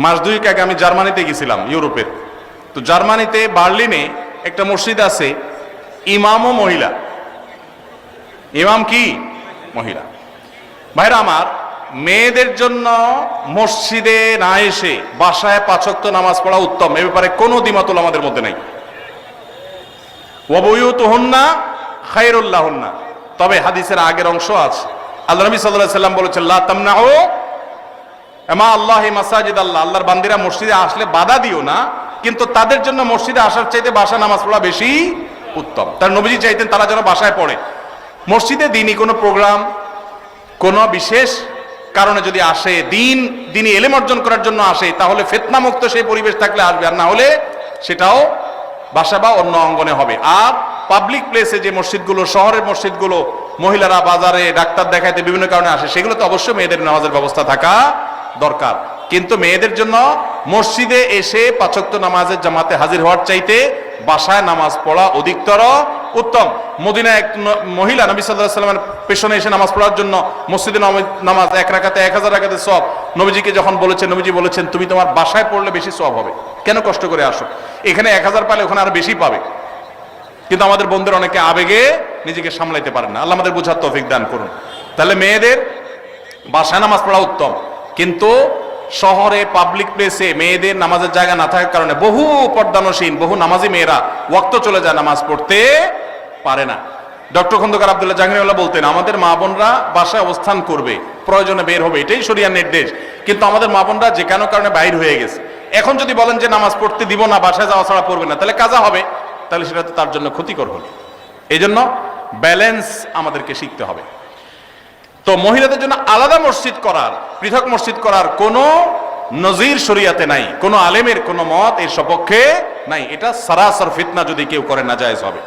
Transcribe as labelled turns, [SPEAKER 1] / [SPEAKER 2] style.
[SPEAKER 1] মাস দুয়েক আগে আমি জার্মানিতে গেছিলাম, ইউরোপের। তো জার্মানিতে বার্লিনে একটা মসজিদ আছে, ইমামও মহিলা। ইমাম কি? মহিলা। ভাইরা আমার, মেয়েদের জন্য মসজিদে না এসে বাসায় 5 ওয়াক্ত নামাজ পড়া উত্তম, এ ব্যাপারে কোনো দ্বিমত আমাদের মধ্যে নাই। ওয়া বুয়ুতুহুন্না খায়রুল লাহুন্না। তবে হাদিসের আগের অংশ আছে, আল্লাহ নবী সাল্লাল্লাহু আলাইহি সাল্লাম বলেছেন, লা তামনাউ মা আল্লাহি মাসাজিদ আল্লাহ, আল্লাহর বান্দিরা মসজিদে আসলে বাধা দিও না, কিন্তু তাদের জন্য মসজিদে আসার চাইতে বাসায় নামাজ পড়া বেশি উত্তম। তার নবীজি চাইতেন তারা যেন বাসায় পড়ে। মসজিদে দিনই কোনো প্রোগ্রাম, কোনো বিশেষ কারণে যদি আসে, দিনই এলেম অর্জন করার জন্য আসে, তাহলে ফিতনা মুক্ত সেই পরিবেশ থাকলে আসবে, আর না হলে সেটাও বাসা বা অন্য অঙ্গনে হবে। আর পাবলিক প্লেসে যে মসজিদগুলো, শহরের মসজিদগুলো, মহিলারা বাজারে ডাক্তার দেখাইতে বিভিন্ন কারণে আসে, সেগুলো তো অবশ্যই মেয়েদের নামাজের ব্যবস্থা থাকা দরকার। কিন্তু মেয়েদের জন্য মসজিদে এসে 5 ওয়াক্ত নামাজের জামাতে হাজির হওয়ার চাইতে বাসায় নামাজ পড়া অধিকতর উত্তম। মদিনায় এক মহিলা নবী সাল্লাল্লাহু আলাইহি ওয়াসাল্লামের পেছনে এসে নামাজ পড়ার জন্য মসজিদে নামাজ 1 রাকাতে 1000 রাকাতের সওয়াব নবীজিকে যখন বলেছেন, নবীজি বলেছেন, তুমি তোমার বাসায় পড়লে বেশি সওয়াব হবে, কেন কষ্ট করে আসো? এখানে 1000 পালে ওখানে আরো বেশি পাবে। কিন্তু আমাদের বন্ধুরা অনেকে আবেগে নিজেকে সামলাইতে পারেন না। আল্লাহ আমাদের বোঝার তৌফিক দান করুন। তাহলে মেয়েদের বাসায় নামাজ পড়া উত্তম, কিন্তু শহরে পাবলিক প্লেসে মেয়েদের নামাজের জায়গা না থাকার কারণে বহু পর্দানসীন, বহু নামাজি মেয়েরা ওয়াক্ত চলে যায়, নামাজ পড়তে পারে না। ডক্টর খন্দকার আব্দুল্লাহ জাহাঙ্গীরউল্লাহ বলতেন, আমাদের মা বোনরা বাসায় অবস্থান করবে, প্রয়োজনে বের হবে, এটাই শরিয়ার নির্দেশ। কিন্তু আমাদের মা বোনরা যে কোনো কারণে বাইর হয়ে গেছে, এখন যদি বলেন যে নামাজ পড়তে দিব না, বাসায় যাওয়া ছাড়া পড়বে না, তাহলে কাজা হবে, তাহলে সেটা তো তার জন্য ক্ষতিকর হলো। এই জন্য ব্যালেন্স আমাদেরকে শিখতে হবে। তো মহিলাদের জন্য আলাদা মসজিদ করার, পৃথক মসজিদ করার কোনো নজির শরিয়াতে নাই, কোনো আলেমের কোনো মত এর সপক্ষে নাই। এটা সারাসর ফিতনা যদি কেউ করে, নাজায়েজ হবে।